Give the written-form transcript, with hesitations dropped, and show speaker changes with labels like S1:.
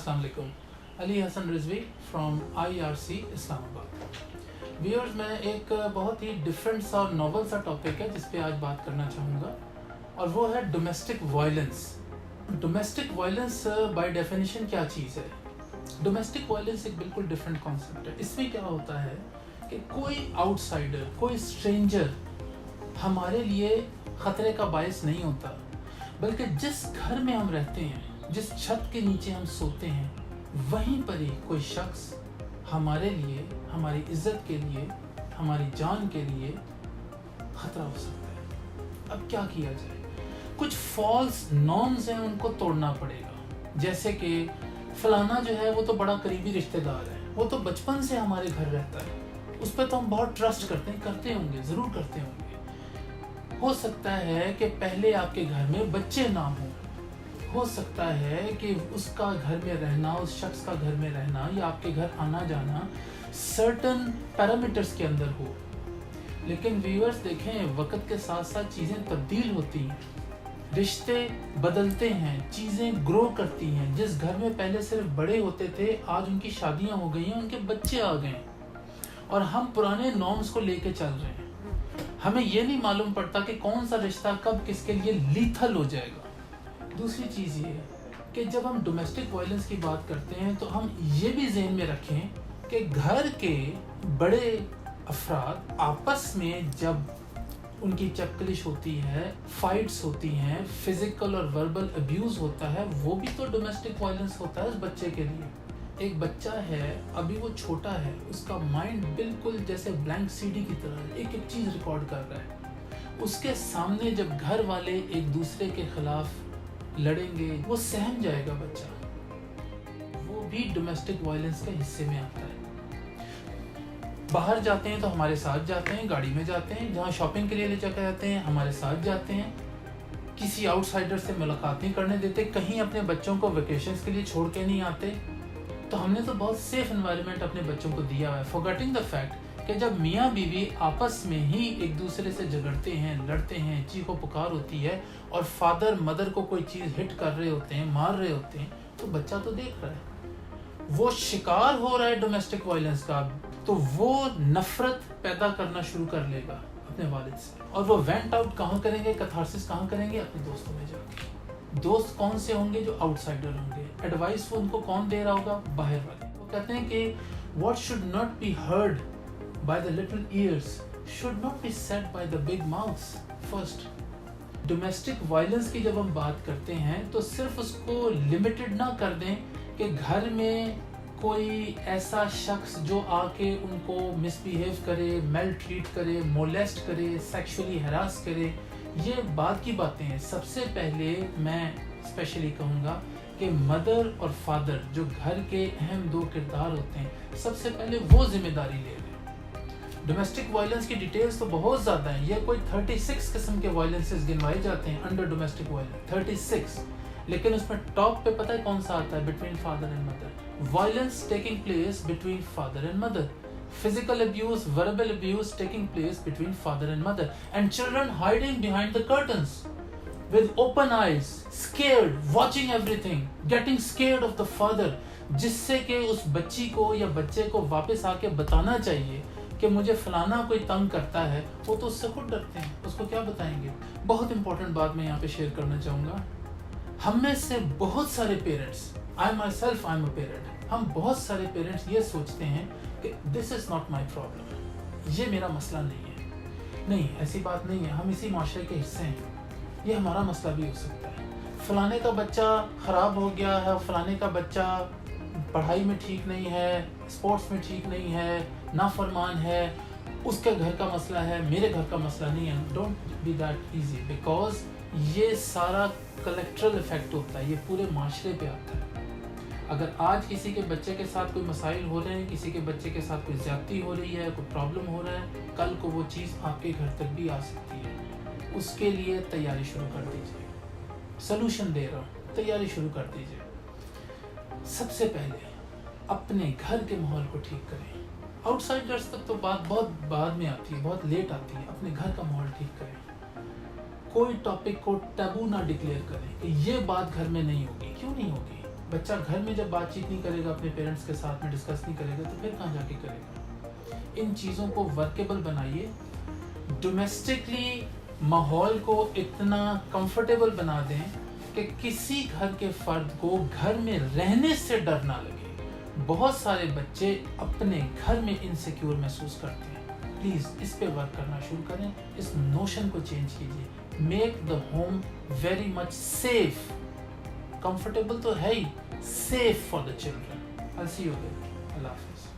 S1: अस्सलाम वालेकुम। Ali Hasan Rizvi from IRC Islamabad. Viewers, मैं एक बहुत ही डिफरेंट सा और नॉवल सा टॉपिक है जिस पे आज बात करना चाहूँगा, और वो है domestic violence. Domestic violence by definition क्या चीज़ है? डोमेस्टिक वायलेंस एक बिल्कुल डिफरेंट कॉन्सेप्ट है। इसमें क्या होता है कि कोई आउटसाइडर, कोई स्ट्रेंजर हमारे लिए ख़तरे का बायस नहीं होता, बल्कि जिस घर में हम रहते हैं, जिस छत के नीचे हम सोते हैं, वहीं पर ही कोई शख्स हमारे लिए, हमारी इज्जत के लिए, हमारी जान के लिए खतरा हो सकता है। अब क्या किया जाए? कुछ फॉल्स नॉर्म्स हैं, उनको तोड़ना पड़ेगा। जैसे कि फलाना जो है वो तो बड़ा करीबी रिश्तेदार है, वो तो बचपन से हमारे घर रहता है, उस पर तो हम बहुत ट्रस्ट करते होंगे, ज़रूर करते होंगे। हो सकता है कि पहले आपके घर में बच्चे ना हो सकता है कि उसका घर में रहना, उस शख्स का घर में रहना या आपके घर आना जाना सर्टन पैरामीटर्स के अंदर हो। लेकिन व्यूअर्स देखें, वक्त के साथ साथ चीज़ें तब्दील होती हैं, रिश्ते बदलते हैं, चीज़ें ग्रो करती हैं। जिस घर में पहले सिर्फ बड़े होते थे, आज उनकी शादियां हो गई हैं, उनके बच्चे आ गए हैं, और हम पुराने नॉर्म्स को लेके चल रहे हैं। हमें ये नहीं मालूम पड़ता कि कौन सा रिश्ता कब किसके लिए लीथल हो जाएगा। दूसरी चीज़ ये है कि जब हम डोमेस्टिक वायलेंस की बात करते हैं तो हम ये भी ज़हन में रखें कि घर के बड़े अफराद आपस में जब उनकी चपकलिश होती है, फाइट्स होती हैं, फिजिकल और वर्बल अब्यूज़ होता है, वो भी तो डोमेस्टिक वायलेंस होता है उस बच्चे के लिए। एक बच्चा है, अभी वो छोटा है, उसका माइंड बिल्कुल जैसे ब्लैंक CD की तरह एक एक चीज़ रिकॉर्ड कर रहा है। उसके सामने जब घर वाले एक दूसरे के खिलाफ लड़ेंगे, वो सहम जाएगा बच्चा। वो भी डोमेस्टिक वायलेंस के हिस्से में आता है। बाहर जाते हैं तो हमारे साथ जाते हैं, गाड़ी में जाते हैं, जहाँ शॉपिंग के लिए ले जाकर जाते हैं हमारे साथ जाते हैं, किसी आउटसाइडर से मुलाकात नहीं करने देते, कहीं अपने बच्चों को वेकेशंस के लिए छोड़ के नहीं आते। तो हमने तो बहुत सेफ एनवायरनमेंट अपने बच्चों को दिया हुआ है, फॉरगेटिंग द फैक्ट कि जब मियाँ बीवी आपस में ही एक दूसरे से झगड़ते हैं, लड़ते हैं, चीखो पुकार होती है, और फादर मदर को कोई चीज़ हिट कर रहे होते हैं, मार रहे होते हैं, तो बच्चा तो देख रहा है, वो शिकार हो रहा है डोमेस्टिक वायलेंस का, तो वो नफरत पैदा करना शुरू कर लेगा अपने वालिद से। और वो वेंट आउट कहाँ करेंगे, कैथारसिस कहाँ करेंगे? अपने दोस्तों में जाके। दोस्त कौन से होंगे? जो आउटसाइडर होंगे। एडवाइस वो उनको कौन दे रहा होगा? बाहर वाले। वो कहते हैं कि what should not be heard by the little ears should not be said by the big mouths first. Domestic violence की जब हम बात करते हैं तो सिर्फ उसको लिमिटेड ना कर दें कि घर में कोई ऐसा शख्स जो आके उनको मिसबिहेव करे, मेल ट्रीट करे, मोलेस्ट करे, सेक्सुअली हरास करे। ये बात की बातें हैं। सबसे पहले मैं स्पेशली कहूँगा कि मदर और फादर जो घर के अहम दो किरदार होते हैं, सबसे पहले वो जिम्मेदारी ले। डोमेस्टिक वायलेंस की डिटेल्स तो बहुत ज़्यादा हैं। ये कोई 36 किस्म के वायलेंसेस गिनवाए जाते हैं अंडर डोमेस्टिक वायलेंस, 36। लेकिन उसमें टॉप पे पता है कौन सा आता है? Between father and mother. Violence taking place between father and mother, physical abuse, verbal abuse taking place between father and mother, and children hiding behind the curtains with open eyes, scared, watching everything, getting scared of the father, जिससे कि उस बच्ची को या बच्चे को वापस आके बताना चाहिए कि मुझे फलाना कोई तंग करता है। वो तो उससे खुद डरते हैं, उसको क्या बताएंगे? बहुत इंपॉर्टेंट बात मैं यहाँ पे शेयर करना चाहूँगा। हम में से बहुत सारे parents, I my self I am a parent, हम बहुत सारे पेरेंट्स ये सोचते हैं कि this is not my problem, ये मेरा मसला नहीं है। नहीं, ऐसी बात नहीं है। हम इसी माशरे के हिस्से हैं, ये हमारा मसला भी हो सकता है। फलाने का बच्चा ख़राब हो गया है, फलाने का बच्चा पढ़ाई में ठीक नहीं है, स्पोर्ट्स में ठीक नहीं है, नाफरमान है, उसके घर का मसला है, मेरे घर का मसला नहीं है। Don't be that easy, because ये सारा कलेक्ट्रल इफेक्ट होता है, ये पूरे माशरे पे आता है। अगर आज किसी के बच्चे के साथ कोई मसाइल हो रहे हैं, किसी के बच्चे के साथ कोई ज़्यादती हो रही है, कोई प्रॉब्लम हो रहा है, कल को वो चीज़ आपके घर तक भी आ सकती है। उसके लिए तैयारी शुरू कर दीजिए। सलूशन दे रहा हूँ, तैयारी शुरू कर दीजिए। सबसे पहले अपने घर के माहौल को ठीक करें। आउटसाइडर्स तक तो बात बहुत बाद में आती है, बहुत लेट आती है। अपने घर का माहौल ठीक करें। कोई टॉपिक को टैबू ना डिक्लेयर करें कि ये बात घर में नहीं होगी। क्यों नहीं होगी? बच्चा घर में जब बातचीत नहीं करेगा, अपने पेरेंट्स के साथ में डिस्कस नहीं करेगा, तो फिर कहाँ जाके करेगा? इन चीज़ों को वर्केबल बनाइए, डोमेस्टिकली माहौल को इतना कंफर्टेबल बना दें कि किसी घर के फर्द को घर में रहने से डर ना लगे। बहुत सारे बच्चे अपने घर में इनसिक्योर महसूस करते हैं। प्लीज़ इस पे वर्क करना शुरू करें, इस नोशन को चेंज कीजिए। Make the home very much safe, comfortable तो है ही, safe for the children. I see you there. Allah हाफिज़।